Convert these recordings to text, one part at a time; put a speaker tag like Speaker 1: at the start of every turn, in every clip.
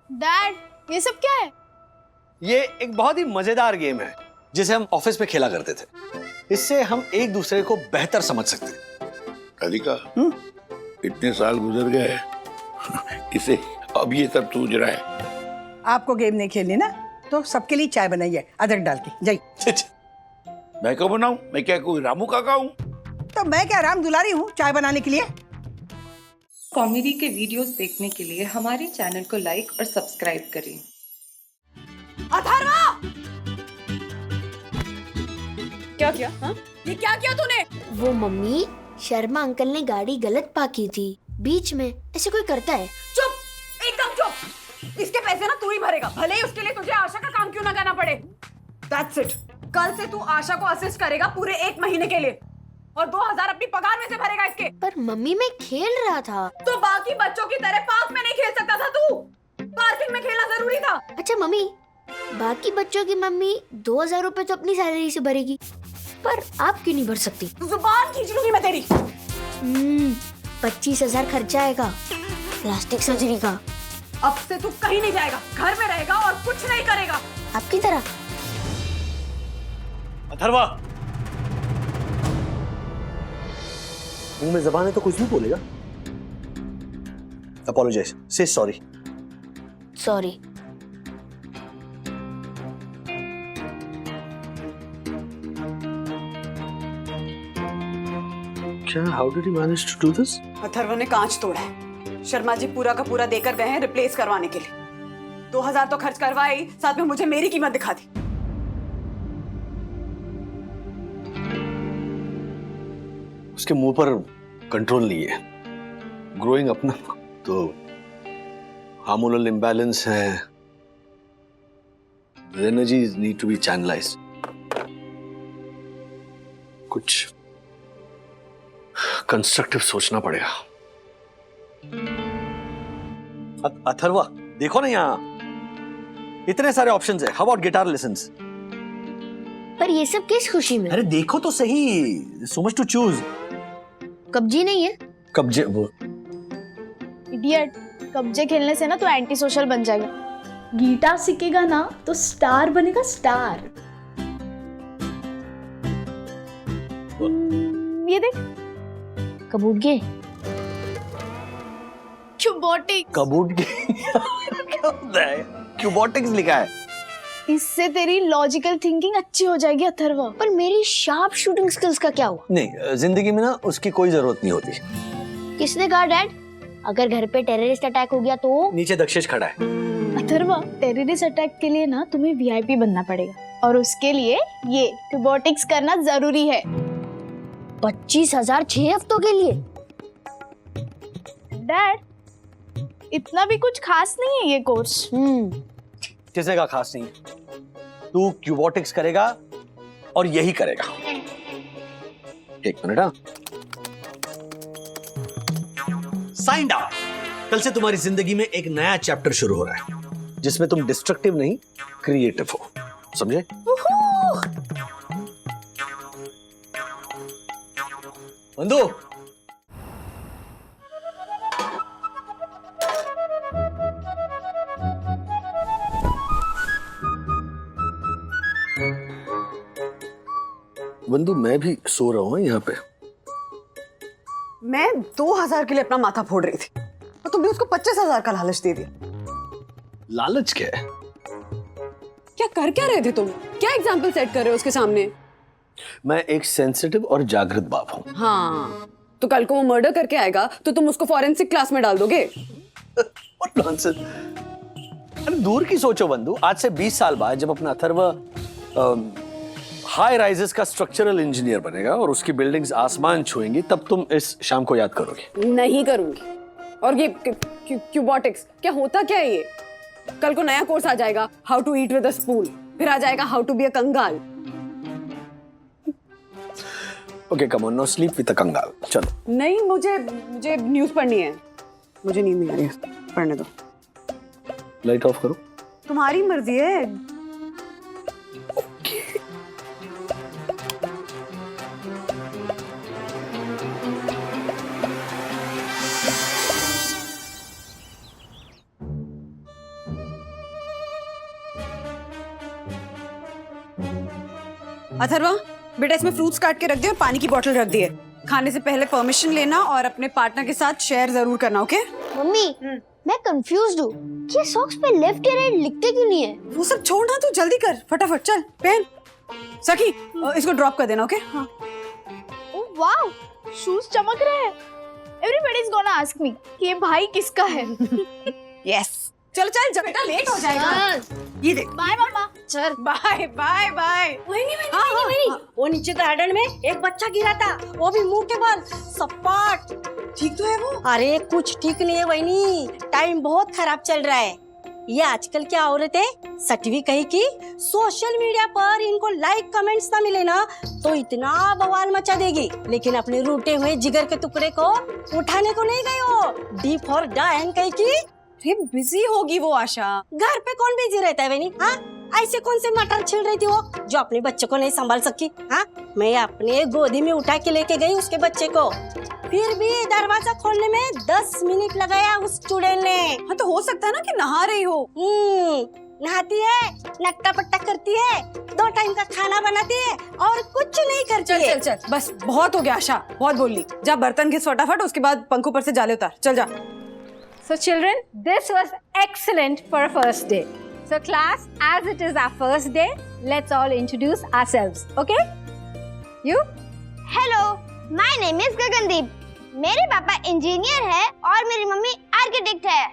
Speaker 1: Dad, ये सब क्या है?
Speaker 2: ये एक बहुत ही मजेदार गेम है जिसे हम ऑफिस में खेला करते थे। इससे हम एक दूसरे को बेहतर समझ सकते हैं।
Speaker 3: राधिका, इतने साल गुजर गए इसे अब ये सब सूझ रहा है।
Speaker 4: आपको गेम नहीं खेलनी ना, तो सबके लिए चाय बनाइए अदरक डाल के। जाइए।
Speaker 3: मैं क्यों बनाऊं? मैं क्या कोई रामू काका हूं?
Speaker 4: तो मैं क्या राम दुलारी हूँ चाय बनाने के लिए?
Speaker 5: कॉमेडी के वीडियोस देखने के लिए हमारे चैनल को लाइक और सब्सक्राइब करें।
Speaker 6: अथर्वा!
Speaker 5: क्या किया? हाँ?
Speaker 6: ये क्या किया तूने?
Speaker 7: वो मम्मी, शर्मा अंकल ने गाड़ी गलत पार्क की थी बीच में। ऐसे कोई करता है?
Speaker 6: चुप, एकदम चुप। इसके पैसे ना तू ही भरेगा, भले ही उसके लिए तुझे आशा का काम क्यों ना करना पड़े। That's it. कल से तू आशा को असिस्ट करेगा पूरे 1 महीने के लिए और 2000 अपनी पगार में से भरेगा इसके।
Speaker 7: पर मम्मी, मैं खेल रहा था।
Speaker 6: तो बाकी बच्चों की तरह पार्क में नहीं खेल सकता था तू? पार्किंग में खेलना जरूरी था।
Speaker 7: अच्छा मम्मी, बाकी बच्चों की मम्मी 2000 रुपए तो अपनी सैलरी से भरेगी, पर आप क्यों नहीं भर सकती?
Speaker 6: जुबान खींच लूंगी मैं तेरी।
Speaker 7: 25,000 खर्चा आएगा प्लास्टिक सर्जरी का।
Speaker 6: अब से तू कहीं नहीं जाएगा, घर में रहेगा और कुछ नहीं करेगा।
Speaker 7: आपकी तरह।
Speaker 2: अथर्वा, मुंह में जबान है तो कुछ भी बोलेगा। अपोलोजाइज, से सॉरी।
Speaker 7: सॉरी।
Speaker 2: क्या? How did you manage to do this?
Speaker 6: Atharv ने कांच तोड़ा है। शर्मा जी पूरा का पूरा देकर गए हैं रिप्लेस करवाने के लिए। 2000 तो खर्च करवाई, साथ में मुझे मेरी कीमत दिखा दी।
Speaker 2: उसके मुंह पर कंट्रोल नहीं है। ग्रोइंग अप ना, तो हार्मोनल इम्बैलेंस है। Energies need to be channelized. कुछ कंस्ट्रक्टिव सोचना पड़ेगा। अथर्वा, देखो ना यहाँ इतने सारे ऑप्शंस है। How about guitar lessons?
Speaker 7: पर ये सब किस खुशी में?
Speaker 2: अरे देखो तो सही, सो मच टू चूज।
Speaker 7: कब्जी नहीं है?
Speaker 2: कब्जे वो
Speaker 1: इडियट, कब्जे खेलने से ना तो एंटी सोशल बन जाएगा। गिटार सीखेगा ना तो स्टार बनेगा, स्टार। ये देख,
Speaker 7: कबूगे।
Speaker 1: क्यूबोटिक।
Speaker 2: कबूट क्या होता है? क्यूबोटिक्स लिखा है।
Speaker 1: इससे तेरी लॉजिकल थिंकिंग अच्छी हो जाएगी अथर्व।
Speaker 7: पर मेरी शार्प शूटिंग स्किल्स का क्या हुआ?
Speaker 2: नहीं, जिंदगी में ना उसकी कोई जरूरत नहीं होती।
Speaker 7: किसने कहा डैड? अगर घर पे टेररिस्ट अटैक हो गया तो?
Speaker 2: नीचे दक्षेश खड़ा है।
Speaker 1: अथर्व, टेररिस्ट अटैक के लिए ना तुम्हें वीआईपी बनना पड़ेगा और उसके लिए ये क्यूबोटिक्स करना जरूरी है।
Speaker 7: 25,000 6 हफ्तों के लिए?
Speaker 1: डैड, इतना भी कुछ खास नहीं है ये कोर्स।
Speaker 2: किसने का खास नहीं? तू क्यूबोटिक्स करेगा और यही करेगा। एक मिनट। हाँ, साइंड अप। कल से तुम्हारी जिंदगी में एक नया चैप्टर शुरू हो रहा है जिसमें तुम डिस्ट्रक्टिव नहीं, क्रिएटिव हो। समझे? बंधु, बंधु, मैं भी सो रहा हूँ यहाँ पे।
Speaker 6: मैं 2000 के लिए अपना माथा फोड़ रही थी और तुमने उसको 25,000 का लालच दे दिया।
Speaker 2: लालच क्या है?
Speaker 6: क्या कर क्या रहे थे तुम? क्या एग्जाम्पल सेट कर रहे हो उसके सामने?
Speaker 2: मैं एक सेंसिटिव और जागृत बाप हूँ।
Speaker 6: हाँ, तो कल को वो मर्डर करके आएगा तो तुम उसको फॉरेंसिक क्लास में डाल दोगे?
Speaker 2: What nonsense! अरे दूर की सोचो बंधु। आज से 20 साल बाद जब अपना अथर्व हाई राइजेस का स्ट्रक्चरल इंजीनियर बनेगा और उसकी बिल्डिंग्स आसमान छुएंगी, तब तुम इस शाम को याद करोगे।
Speaker 6: नहीं करूंगी। और ये क्यूबोटिक्स क्या होता क्या है ये? कल को नया कोर्स आ जाएगा, how to eat with a spoon, फिर आ जाएगा हाउ टू बी अ कंगाल।
Speaker 2: Okay, come on, no sleep with a कंगाल। चलो।
Speaker 6: नहीं, मुझे न्यूज़ पढ़नी है। मुझे नींद नहीं आ रही है, पढ़ने दो।
Speaker 2: लाइट ऑफ करो।
Speaker 6: तुम्हारी मर्जी है। अथर्वा, बेटा इसमें फ्रूट्स काट के रख दिए और पानी की बोतल रख दी है। खाने से पहले परमिशन लेना और अपने पार्टनर के साथ शेयर जरूर करना, ओके?
Speaker 7: मम्मी मैं कंफ्यूज्ड हूँ कि ये सॉक्स पे लेफ्ट या राइट लिखते क्यों नहीं है?
Speaker 6: वो सब छोड़ना, तू जल्दी कर, फटाफट चल पहन। सखी इसको ड्रॉप कर देना, ओके? हाँ।
Speaker 1: ओह वाओ, शूज चमक रहे हैं। Everybody is gonna ask me कि ये भाई किसका है।
Speaker 6: यस, चल चल जब बेटा लेट हो जाएगा। ये देख,
Speaker 1: बाय मम्मा।
Speaker 6: चल बाय बाय बाय।
Speaker 8: वो नीचे गार्डन में एक बच्चा गिरा था, वो भी मुंह के बल सपाट।
Speaker 6: ठीक तो है वो?
Speaker 8: अरे कुछ ठीक नहीं है वहीनी, टाइम बहुत खराब चल रहा है। ये आजकल क्या औरतें सटवी कही कि सोशल मीडिया पर इनको लाइक कमेंट्स ना मिले ना तो इतना बवाल मचा देगी, लेकिन अपने रूठे हुए जिगर के टुकड़े को उठाने को नहीं गई वो। डी फॉर डायन कही कि
Speaker 6: अरे बिजी होगी वो आशा।
Speaker 8: घर पे कौन बिजी रहता है बहनी? हाँ, ऐसे कौन से मटर छिल रही थी वो जो अपने बच्चे को नहीं संभाल सकी? हाँ, मैं अपने गोदी में उठा के लेके गई उसके बच्चे को, फिर भी दरवाजा खोलने में 10 मिनट लगाया उस स्टूडेंट ने।
Speaker 6: हाँ तो हो सकता है ना कि नहा रही हो।
Speaker 8: नहाती है, नट्टा पट्टा करती है, 2 टाइम का खाना बनाती है और कुछ नहीं करती
Speaker 6: चल
Speaker 8: है।
Speaker 6: चल चल, बस बहुत हो गया आशा, बहुत बोल ली। जा बर्तन घिस फटाफट, उसके बाद पंखों पर से जाले उतार, चल जा।
Speaker 9: So children, this was excellent for a first day. So class, as it is our first day, let's all introduce ourselves, okay? You?
Speaker 7: Hello, my name is Gagandeep. मेरे पापा इंजीनियर है और मेरी मम्मी आर्किटेक्ट है।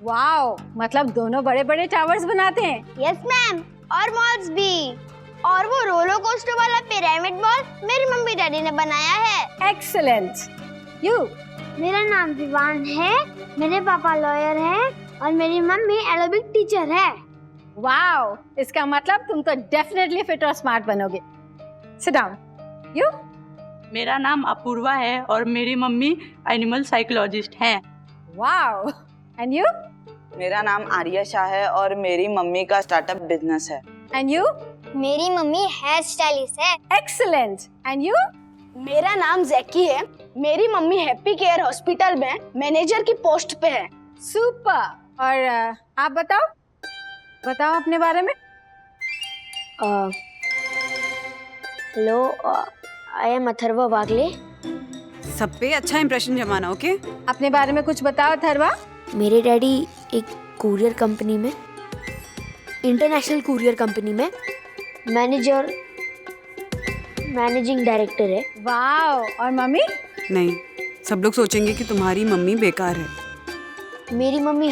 Speaker 9: Wow, मतलब दोनों बड़े-बड़े towers बनाते हैं।
Speaker 7: यस मैम, और मॉल्स भी। और वो रोलर कोस्टर वाला पिरामिड मॉल मेरी मम्मी डैडी ने बनाया है।
Speaker 9: Excellent. You?
Speaker 7: मेरा नाम विवान है, मेरे पापा लॉयर हैं और मेरी मम्मी एरोबिक टीचर है।
Speaker 9: Wow, इसका मतलब तुम तो definitely fit और smart बनोगे। Sit down. You?
Speaker 10: मेरा नाम अपूर्वा है और मेरी मम्मी एनिमल साइकोलॉजिस्ट हैं।
Speaker 9: Wow. And you?
Speaker 11: मेरा नाम आर्या शाह है और मेरी मम्मी का स्टार्टअप बिजनेस है।
Speaker 9: And you?
Speaker 7: मेरी मम्मी हेयर स्टाइलिस्ट है।
Speaker 9: Excellent. And you?
Speaker 1: मेरा नाम जैकी है, मेरी मम्मी हैप्पी केयर हॉस्पिटल में मैनेजर की पोस्ट पे है।
Speaker 9: Super. और आप बताओ अपने बारे में।
Speaker 7: हेलो, आई एम अथर्वा वागले।
Speaker 6: सब पे अच्छा इंप्रेशन जमाना, ओके?
Speaker 9: अपने बारे में कुछ बताओ अथर्वा।
Speaker 7: मेरे डैडी एक कुरियर कंपनी में, इंटरनेशनल कुरियर कंपनी में मैनेजिंग डायरेक्टर है।
Speaker 9: वाओ, और मम्मी?
Speaker 6: नहीं, सब लोग सोचेंगे कि तुम्हारी मम्मी बेकार है।
Speaker 7: मेरी मम्मी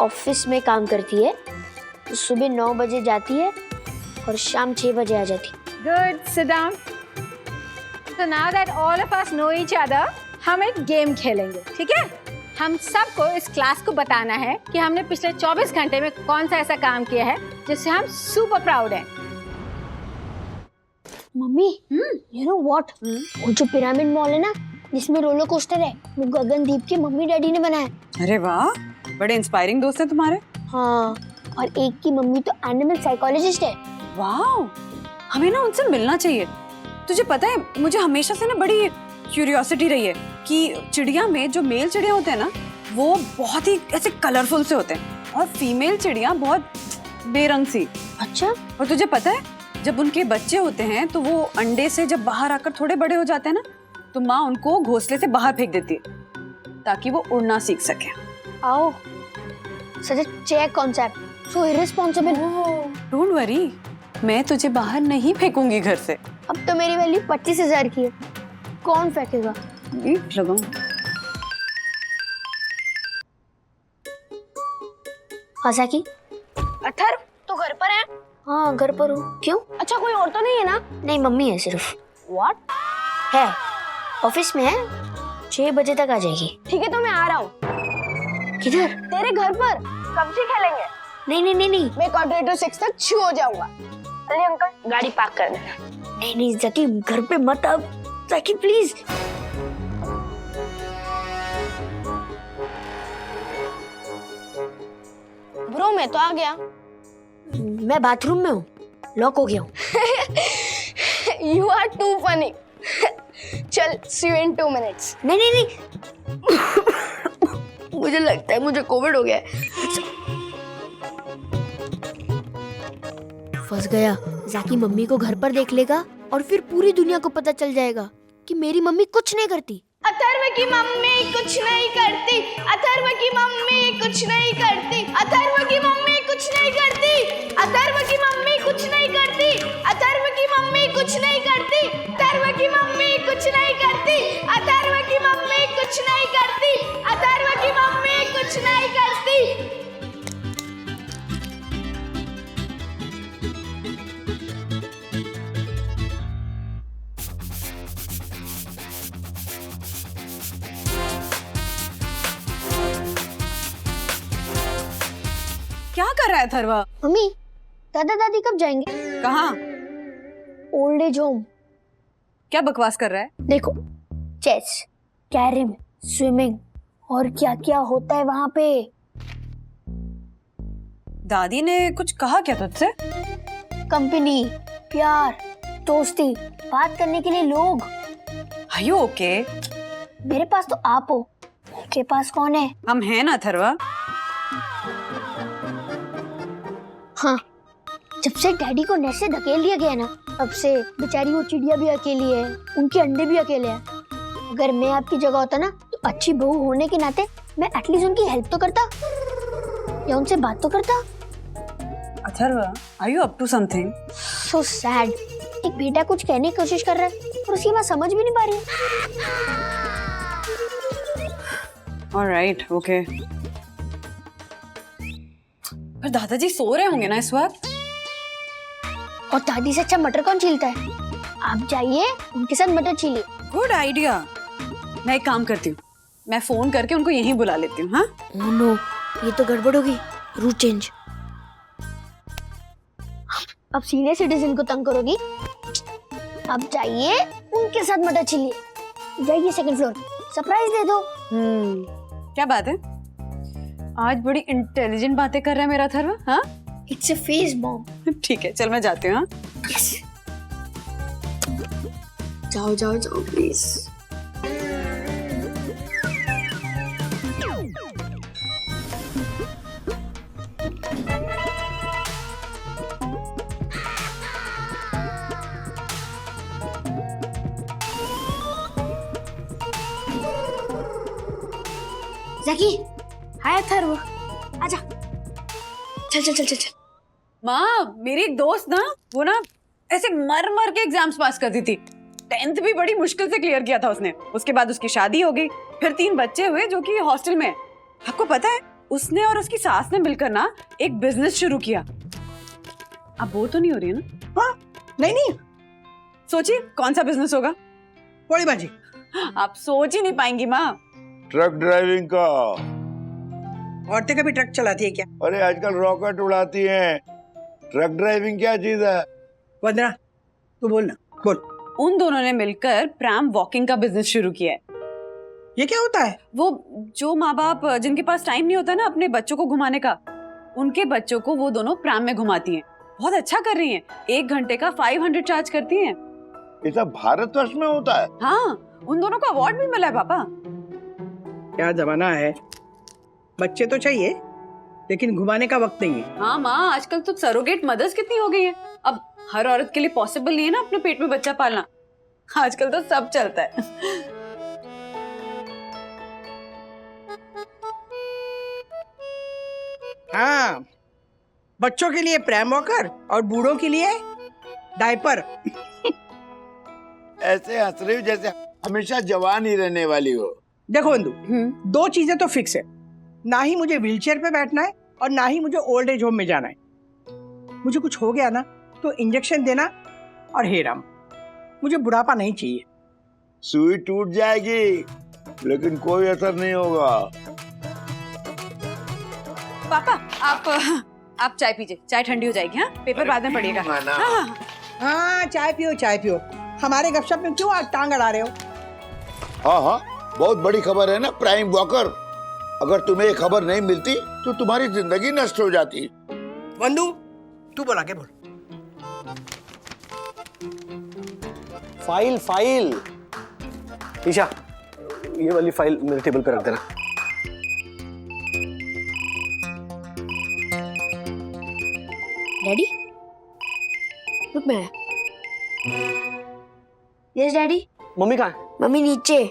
Speaker 7: ऑफिस में काम करती है, सुबह 9 बजे जाती है और शाम 6 बजे आ जाती है।
Speaker 9: Good, sit down. So now that all of us know each other, हम एक गेम खेलेंगे, ठीक है? हम सबको इस क्लास को बताना है कि हमने पिछले 24 घंटे में कौन सा ऐसा काम किया है जिससे हम सुपर प्राउड हैं।
Speaker 7: Mummy, you know what? वो जो पिरामिड मॉल है ना, जिसमें रोलर कोस्टर है, वो गगनदीप के मम्मी डैडी ने बनाया।
Speaker 6: अरे वाह, बड़े इंस्पायरिंग दोस्त हैं तुम्हारे।
Speaker 7: हाँ, और एक की मम्मी तो एनिमल साइकोलॉजिस्ट है।
Speaker 6: वाह, हमें ना उनसे मिलना चाहिए। तुझे पता है, मुझे हमेशा से ना बड़ी क्यूरियोसिटी रही है कि चिड़िया में जो मेल चिड़िया होते हैं ना, वो बहुत ही ऐसे कलरफुल से होते हैं और फीमेल चिड़िया बहुत बेरंग सी।
Speaker 7: अच्छा?
Speaker 6: और तुझे पता है, जब उनके बच्चे होते हैं तो वो अंडे से जब बाहर आकर थोड़े बड़े हो जाते हैं ना, तो माँ उनको घोंसले से बाहर फेंक देती है ताकि वो उड़ना सीख सके।
Speaker 7: आओ, such a check concept, so irresponsible.
Speaker 6: Don't worry, मैं तुझे बाहर नहीं फेंकूंगी घर से।
Speaker 7: अब तो मेरी वैल्यू 25,000 की है, कौन फेंकेगा?
Speaker 6: लगाऊं।
Speaker 7: हसाकी,
Speaker 1: अथर्व, तू घर पर है?
Speaker 7: हाँ घर पर हूँ। क्यों?
Speaker 1: अच्छा, कोई और तो नहीं है ना?
Speaker 7: नहीं, मम्मी है सिर्फ।
Speaker 1: What?
Speaker 7: है, ऑफिस में है, 6 बजे तक आ जाएगी।
Speaker 1: ठीक है, तो मैं आ रहा हूँ।
Speaker 7: किधर?
Speaker 1: तेरे घर पर कब्जी खेलेंगे।
Speaker 7: नहीं नहीं नहीं नहीं,
Speaker 1: मैं क्वाड्रेटर 6 तक छू हो जाऊंगा। चलिए अंकल, गाड़ी पार्क कर देना।
Speaker 7: नहीं नहीं जकी, घर पे मत अब। जकी प्लीज।
Speaker 1: ब्रो, मैं तो आ गया।
Speaker 7: मैं बाथरूम में हूँ, लॉक हो गया हूँ।
Speaker 1: You are too funny. चल, see you in 2 minutes.
Speaker 7: नहीं नहीं नहीं, मुझे लगता है मुझे कोविड हो गया है। फंस गया। जैकी मम्मी को घर पर देख लेगा और फिर पूरी दुनिया को पता चल जाएगा कि मेरी मम्मी कुछ नहीं करती।
Speaker 1: अथर्व की मम्मी कुछ नहीं करती, अथर्व की मम्मी कुछ नहीं करती, अथर्व की मम्मी कुछ नहीं करती, अथर्व की मम्मी कुछ नहीं करती, अथर्व की मम्मी कुछ नहीं करती, अथर्व की मम्मी कुछ नहीं करती, अथर्व की मम्मी कुछ नहीं करती, अथर्व की मम्मी कुछ नहीं करती।
Speaker 6: क्या कर रहा है थरवा?
Speaker 7: मम्मी दादा दादी कब जाएंगे?
Speaker 6: कहाँ?
Speaker 7: Old age home.
Speaker 6: क्या बकवास कर रहा है?
Speaker 7: देखो, चेस, कैरम, स्विमिंग और क्या क्या होता है वहाँ पे।
Speaker 6: दादी ने कुछ कहा क्या तुझसे?
Speaker 7: कंपनी, प्यार, दोस्ती, बात करने के लिए लोग।
Speaker 6: Are you okay?
Speaker 7: मेरे पास तो आप हो, उनके पास कौन है?
Speaker 6: हम हैं ना थरवा।
Speaker 7: हाँ, जब से डैडी को नेट से धकेल दिया गया ना, तब से बेचारी वो चिड़िया भी अकेली है, उनके अंडे भी अकेले हैं। अगर मैं आपकी जगह होता ना, तो अच्छी बहू होने के नाते मैं एटलीस्ट उनकी हेल्प तो करता या उनसे बात तो करता।
Speaker 6: Atharva, are you up to something?
Speaker 7: So sad। एक बेटा कुछ कहने की कोशिश कर रहा है और उसकी माँ समझ भी नहीं पा रही है।
Speaker 6: Alright, okay। पर दादाजी सो रहे होंगे ना इस वक्त?
Speaker 7: और दादी से अच्छा मटर कौन छीलता है? आप जाइए उनके साथ मटर छीलिए।
Speaker 6: Good idea. मैं एक काम करती हूँ, मैं फोन करके उनको यहीं बुला लेती हूँ। हाँ?
Speaker 7: ओह नो, ये तो गड़बड़ होगी। Route change. अब सीनियर सिटीजन को तंग करोगी? अब जाइए उनके साथ मटर छीलिए। जाइए सेकंड फ्लोर, सरप्राइज दे दो।
Speaker 6: क्या बात है? आज बड़ी इंटेलिजेंट बातें कर रहा है मेरा थर्वा। हाँ?
Speaker 7: It's a face mom.
Speaker 6: ठीक है, चल मैं जाती हूँ। हाँ?
Speaker 7: यस। जाओ जाओ जाओ प्लीज। जैकी, हाय अथर्व, आजा। चल चल चल चल चल।
Speaker 6: माँ, मेरी एक दोस्त ना, वो ना ऐसे मर मर के एग्जाम्स पास करती थी। 10th भी बड़ी मुश्किल से क्लियर किया था उसने। उसके बाद उसकी शादी हो गई, फिर 3 बच्चे हुए जो कि हॉस्टल में है। आपको पता है, उसने और उसकी सास ने मिलकर ना एक बिजनेस शुरू किया। अब बोर तो नहीं हो रही है ना?
Speaker 4: हाँ, नहीं नहीं।
Speaker 6: सोचिए कौन सा बिजनेस होगा?
Speaker 4: पोड़ी भाजी।
Speaker 6: आप सोच ही नहीं पाएंगी माँ।
Speaker 3: ट्रक ड्राइविंग का।
Speaker 4: औरतें कभी ट्रक चलाती है क्या?
Speaker 3: अरे आजकल रॉकेट उड़ाती हैं। ट्रक ड्राइविंग क्या चीज है?
Speaker 4: वंदना, तू बोल ना, बोल।
Speaker 6: उन दोनों ने मिलकर प्रैम वॉकिंग का बिजनेस शुरू किया है।
Speaker 4: ये क्या होता है?
Speaker 6: वो जो माँ बाप जिनके पास टाइम नहीं होता ना अपने बच्चों को घुमाने का, उनके बच्चों को वो दोनों प्रैम में घुमाती हैं। बहुत अच्छा कर रही हैं। 1 घंटे का 500 चार्ज करती हैं।
Speaker 3: ये सब भारतवर्ष में होता है?
Speaker 6: हाँ, उन दोनों को अवार्ड भी मिला है पापा।
Speaker 4: क्या जमाना है। बच्चे तो चाहिए, लेकिन घुमाने का वक्त नहीं है।
Speaker 6: हाँ माँ, आजकल तो सरोगेट मदर्स कितनी हो गई हैं। अब हर औरत के लिए पॉसिबल नहीं है ना अपने पेट में बच्चा पालना। आजकल तो सब चलता है।
Speaker 4: हाँ, बच्चों के लिए प्रैम वॉकर और बूढ़ों के लिए डायपर।
Speaker 3: ऐसे हंस रही हो जैसे हमेशा जवान ही रहने वाली हो।
Speaker 4: देखो बंधु, 2 चीजें तो फिक्स है। ना ही मुझे व्हीलचेयर पे बैठना है और ना ही मुझे ओल्ड एज होम में जाना है। मुझे कुछ हो गया ना तो इंजेक्शन देना और हे राम, मुझे बुढ़ापा नहीं चाहिए।
Speaker 3: सुई टूट जाएगी लेकिन कोई असर नहीं होगा।
Speaker 6: पापा, आप चाय पीजिए, चाय ठंडी हो जाएगी। हाँ, पेपर बाद में पड़ेगा। हाँ,
Speaker 4: हाँ, चाय पियो चाय पियो। हमारे गपशप में क्यों आज टांग अड़ा रहे हो?
Speaker 3: हाँ हाँ, बहुत बड़ी खबर है ना प्राइम वॉकर। अगर तुम्हें ये खबर नहीं मिलती तो तुम्हारी जिंदगी नष्ट हो जाती।
Speaker 4: वंदु, तू बोला के बोल।
Speaker 2: फाइल। ईशा, ये वाली फाइल मेरे टेबल पे रख देना।
Speaker 7: डैडी, रुक मैं। Yes daddy.
Speaker 2: मम्मी कहाँ है?
Speaker 7: मम्मी नीचे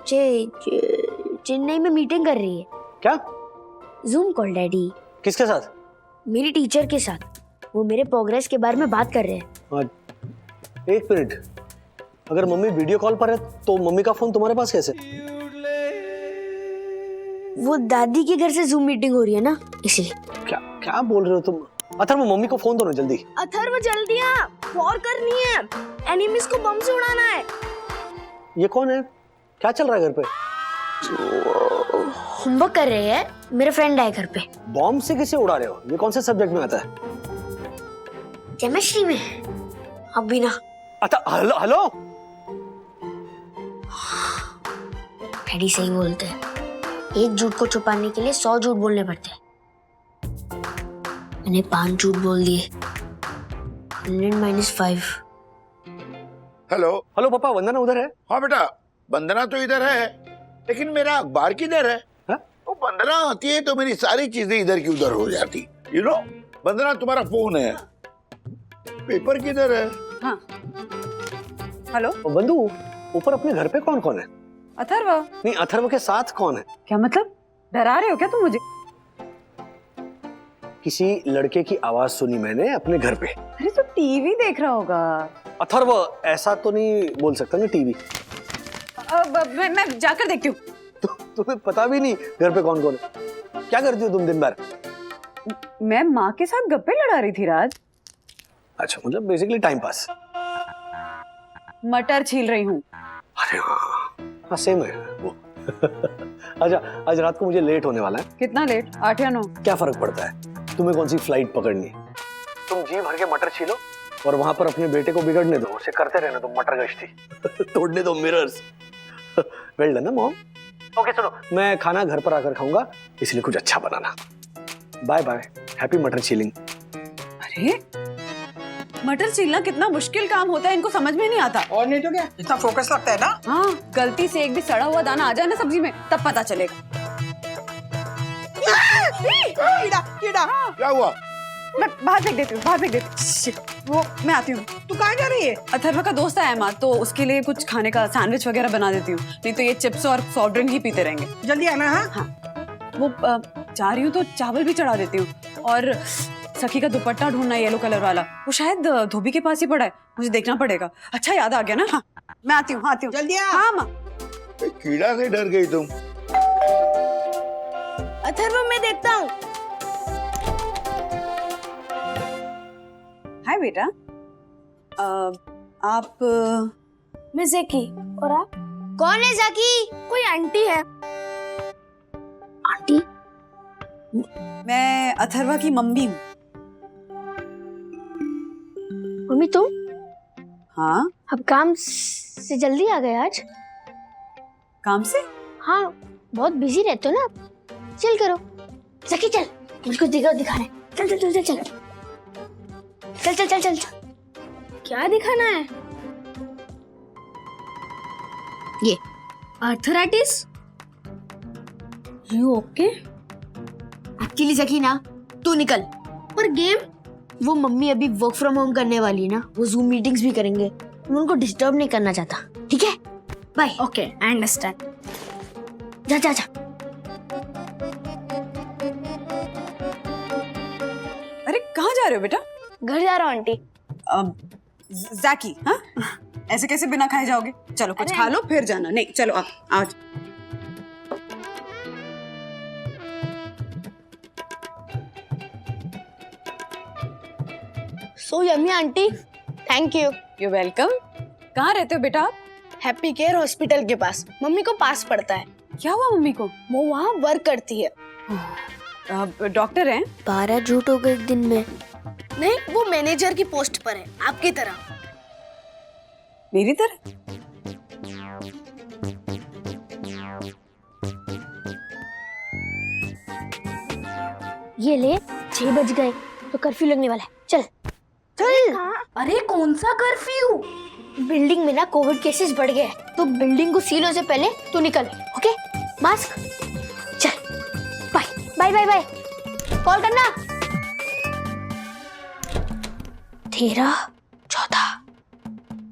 Speaker 7: चेन्नई में मीटिंग कर रही है।
Speaker 2: क्या?
Speaker 7: Zoom call daddy.
Speaker 2: किसके साथ?
Speaker 7: मेरी टीचर के साथ। वो मेरे प्रोग्रेस के बारे में बात कर रहे हैं।
Speaker 2: एक मिनट, अगर मम्मी वीडियो कॉल पर है तो मम्मी का फोन तुम्हारे पास कैसे?
Speaker 7: वो दादी के घर से जूम मीटिंग हो रही है ना, इसलिए।
Speaker 2: क्या क्या बोल रहे हो तुम? अथर्व मम्मी को फोन दो ना जल्दी।
Speaker 1: अथर्व जल्दी आ, वॉर करनी है, एनिमीज को बम से उड़ाना है।
Speaker 2: ये कौन है? क्या चल रहा है घर पे?
Speaker 7: होमवर्क कर रहे हैं, मेरे फ्रेंड आए घर पे।
Speaker 2: बॉम्ब से किसे उड़ा रहे हो? ये कौन से सब्जेक्ट में आता है?
Speaker 7: केमिस्ट्री में। अब भी ना।
Speaker 2: Hello hello.
Speaker 7: डैडी सही बोलते हैं, एक झूठ को छुपाने के लिए 100 झूठ बोलने पड़ते हैं। मैंने 5 झूठ बोल दिए। 100 - 5।
Speaker 3: हेलो
Speaker 2: हेलो पापा, वंदना उधर है?
Speaker 3: हाँ बेटा, वंदना तो इधर है, लेकिन मेरा अखबार किधर है? वो वंदना आती है तो मेरी सारी चीजें इधर की उधर हो जाती। यू नो, वंदना तुम्हारा फोन है, पेपर किधर है?
Speaker 6: हाँ हेलो
Speaker 2: बंधु, ऊपर अपने घर पे कौन कौन है?
Speaker 6: अथर्व।
Speaker 2: नहीं, अथर्व के साथ कौन है?
Speaker 6: क्या मतलब, डरा रहे हो क्या तुम मुझे?
Speaker 2: किसी लड़के की आवाज सुनी मैंने अपने घर पे।
Speaker 6: अरे तो टीवी देख रहा होगा।
Speaker 2: अथर्व, ऐसा तो नहीं बोल सकता ना टीवी।
Speaker 6: मैं जाकर देखती हूँ।
Speaker 2: तुम्हें पता भी नहीं घर पे कौन कौन है? क्या करती हो तुम दिन भर?
Speaker 6: मैं माँ के साथ गप्पे लड़ा रही थी राज।
Speaker 2: अच्छा, मतलब बेसिकली टाइम पास।
Speaker 6: मटर छील रही हूँ।
Speaker 2: अरे हाँ, सेम है वो। अच्छा, आज रात को मुझे लेट होने वाला है।
Speaker 6: कितना लेट? 8 या 9?
Speaker 2: क्या फर्क पड़ता है? तुम्हें कौन सी फ्लाइट पकड़नी है? तुम जी भर के मटर छीलो और वहां पर अपने बेटे को बिगड़ने दो, उसे करते रहना दो मटर गश्ती। तोड़ने दो मिरर्स। वेल डन ना मॉम। ओके सुनो, मैं खाना घर पर आकर खाऊंगा, इसलिए कुछ अच्छा बनाना। बाय बाय, हैप्पी मटर छीलिंग।
Speaker 6: अरे मटर छीलना कितना मुश्किल काम होता है, इनको समझ में नहीं आता।
Speaker 4: और नहीं तो क्या, इतना फोकस लगता है ना।
Speaker 6: हाँ, गलती से एक भी सड़ा हुआ दाना आ जाए ना सब्जी में, तब पता चलेगा।
Speaker 4: कीड़ा कीड़ा।
Speaker 3: क्या हुआ?
Speaker 6: मैं बाहर फेंक देती हूँ, बाहर फेंक देती हूँ। वो मैं आती हूँ।
Speaker 4: तू कहाँ जा रही है?
Speaker 6: अथर्व का दोस्त आया माँ, तो उसके लिए कुछ खाने का सैंडविच वगैरह बना देती हूँ, नहीं तो ये चिप्स और सॉफ्ट ड्रिंक ही पीते रहेंगे।
Speaker 4: जल्दी आना। हाँ
Speaker 6: वो जा रही हूँ तो चावल भी चढ़ा देती हूँ, और सखी का दुपट्टा ढूंढना येलो कलर वाला, वो शायद धोबी के पास ही पड़ा है, मुझे देखना पड़ेगा। अच्छा याद आ गया ना। हाँ मैं आती हूँ, आती हूँ।
Speaker 4: जल्दी आ।
Speaker 6: हाँ माँ।
Speaker 3: कीड़ा से डर गई तुम?
Speaker 1: अथर्व मैं देखता हूँ।
Speaker 6: हाय बेटा। आप?
Speaker 1: मैं ज़ेकी, और आप?
Speaker 7: कौन है जाकी?
Speaker 1: कोई आंटी है।
Speaker 7: आंटी?
Speaker 6: मैं अथर्वा की मम्मी हूँ।
Speaker 7: मम्मी तुम?
Speaker 6: हाँ।
Speaker 7: अब काम से जल्दी आ गए आज?
Speaker 6: काम से?
Speaker 7: हाँ, बहुत बिजी रहते हो ना आप। चल करो जाकी, चल मुझको दिखाना है। चल चल चल चल चल चल चल चल चल चल।
Speaker 1: क्या दिखाना है?
Speaker 7: ये
Speaker 1: आर्थराइटिस। You okay?
Speaker 7: एक्चुअली जाकी ना, तू निकल।
Speaker 1: पर गेम?
Speaker 7: वो मम्मी अभी वर्क फ्रॉम होम करने वाली है ना, वो जूम मीटिंग्स भी करेंगे, मैं उनको डिस्टर्ब नहीं करना चाहता। ठीक है, बाय।
Speaker 1: Okay, I understand.
Speaker 7: जा जा जा।
Speaker 6: अरे कहाँ जा रहे हो बेटा?
Speaker 1: घर जा रहा हूँ आंटी।
Speaker 6: जैकी, हाँ ऐसे कैसे बिना खाए जाओगे? चलो कुछ खा लो फिर जाना। नहीं चलो आप आज।
Speaker 1: So yummy aunty, thank you.
Speaker 6: You welcome. कहाँ रहते हो बेटा आप?
Speaker 1: हैप्पी केयर हॉस्पिटल के पास। मम्मी को पास पड़ता है।
Speaker 6: क्या हुआ मम्मी को?
Speaker 1: वो वहाँ वर्क करती है।
Speaker 6: डॉक्टर हैं?
Speaker 7: 12 झूठ हो गए एक दिन में।
Speaker 1: नहीं, वो मैनेजर की पोस्ट पर है, आपकी तरह।
Speaker 6: मेरी तरह?
Speaker 7: ये ले, 6 बज गए तो कर्फ्यू लगने वाला है। चल चल।
Speaker 1: अरे कौन सा कर्फ्यू?
Speaker 7: बिल्डिंग में ना कोविड केसेस बढ़ गए हैं, तो बिल्डिंग को सील होने से पहले तू निकल। Okay, mask. चल bye bye bye bye. Call करना। 13, 14,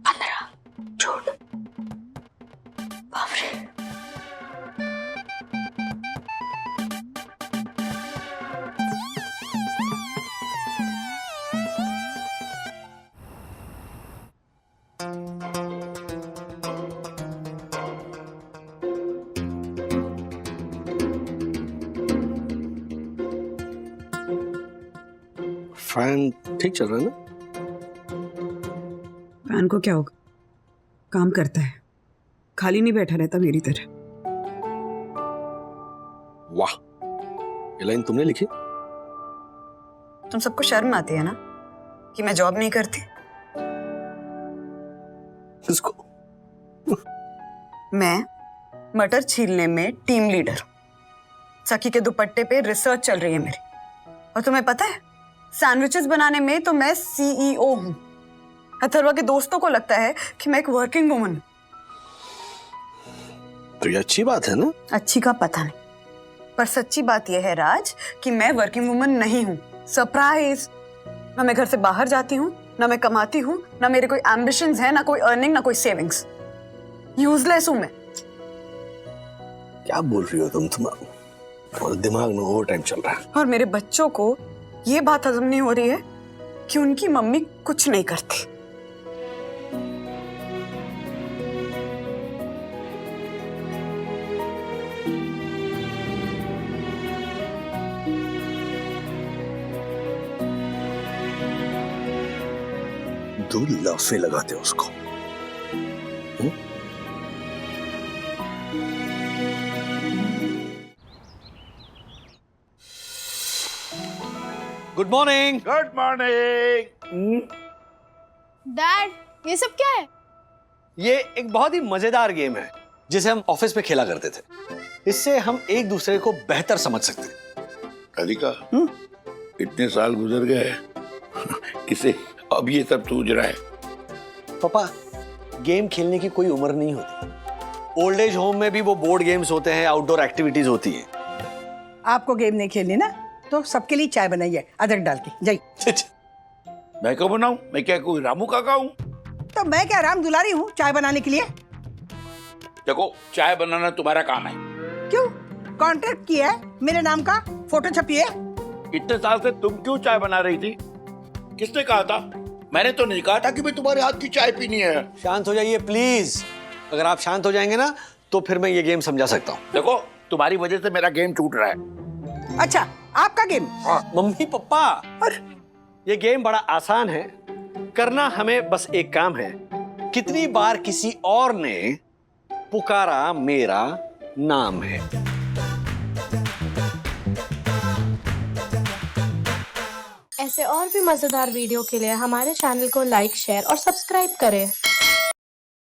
Speaker 7: 15 झूठ। बाप रे।
Speaker 2: फैन ठीक चल रहा है ना?
Speaker 6: फैन को क्या होगा, काम करता है, खाली नहीं बैठा रहता मेरी तरह।
Speaker 2: वाह, ये लाइन तुमने लिखी?
Speaker 6: तुम सबको शर्म आती है ना कि मैं जॉब नहीं करती?
Speaker 2: किसको?
Speaker 6: मैं मटर छीलने में टीम लीडर हूँ। सखी के दुपट्टे पे रिसर्च चल रही है मेरी। और तुम्हें पता है, सैंडविचेस बनाने में तो मैं सीईओ हूँ। अथर्वा के दोस्तों को लगता है कि मैं एक वर्किंग वुमन हूँ।
Speaker 2: तो ये अच्छी बात है ना?
Speaker 6: अच्छी का पता नहीं, पर सच्ची बात यह है राज कि मैं वर्किंग वुमन नहीं हूँ। सरप्राइज! ना मैं घर से बाहर जाती हूँ, ना मैं कमाती हूँ, ना मेरे कोई एम्बिशंस है, ना कोई अर्निंग, ना कोई सेविंग्स। यूजलेस हूँ मैं।
Speaker 2: क्या बोल रही हो तुम? तुम्हारे दिमाग में ओवर टाइम चल रहा है।
Speaker 6: और मेरे बच्चों को ये बात हजम नहीं हो रही है कि उनकी मम्मी कुछ नहीं करती।
Speaker 2: दो लाफे लगाते हो उसको। Good morning.
Speaker 3: Good morning.
Speaker 1: Dad, ये सब क्या है?
Speaker 2: ये एक बहुत ही मजेदार गेम है जिसे हम ऑफिस में खेला करते थे। इससे हम एक दूसरे को बेहतर समझ सकते हैं।
Speaker 3: राधिका, इतने साल गुजर गए, इसे अब ये सब सूझ रहा है।
Speaker 2: पापा, गेम खेलने की कोई उम्र नहीं होती। ओल्ड एज होम में भी वो बोर्ड गेम्स होते हैं, आउटडोर एक्टिविटीज होती हैं।
Speaker 4: आपको गेम नहीं खेलनी ना, तो सबके लिए चाय बनाइए अदरक डाल के। जाइए।
Speaker 3: मैं क्यों बनाऊं? मैं क्या कोई रामू काका हूं?
Speaker 4: तो मैं क्या राम दुलारी हूँ चाय बनाने के लिए?
Speaker 3: देखो, चाय बनाना तुम्हारा काम है।
Speaker 4: क्यों? कॉन्ट्रैक्ट किया है मेरे नाम का, फोटो छपी है।
Speaker 3: इतने साल से तुम क्यों चाय बना रही थी? किसने कहा था? मैंने तो नहीं कहा था कि मैं तुम्हारे हाथ की चाय पीनी है।
Speaker 2: शांत हो जाइए प्लीज। अगर आप शांत हो जाएंगे ना तो फिर मैं ये गेम समझा सकता हूँ।
Speaker 3: देखो, तुम्हारी वजह से मेरा गेम टूट रहा है।
Speaker 4: अच्छा, आपका गेम?
Speaker 2: मम्मी पापा, ये गेम बड़ा आसान है। करना हमें बस एक काम है। कितनी बार किसी और ने पुकारा मेरा नाम है।
Speaker 1: ऐसे और भी मजेदार वीडियो के लिए हमारे चैनल को लाइक, शेयर और सब्सक्राइब करें।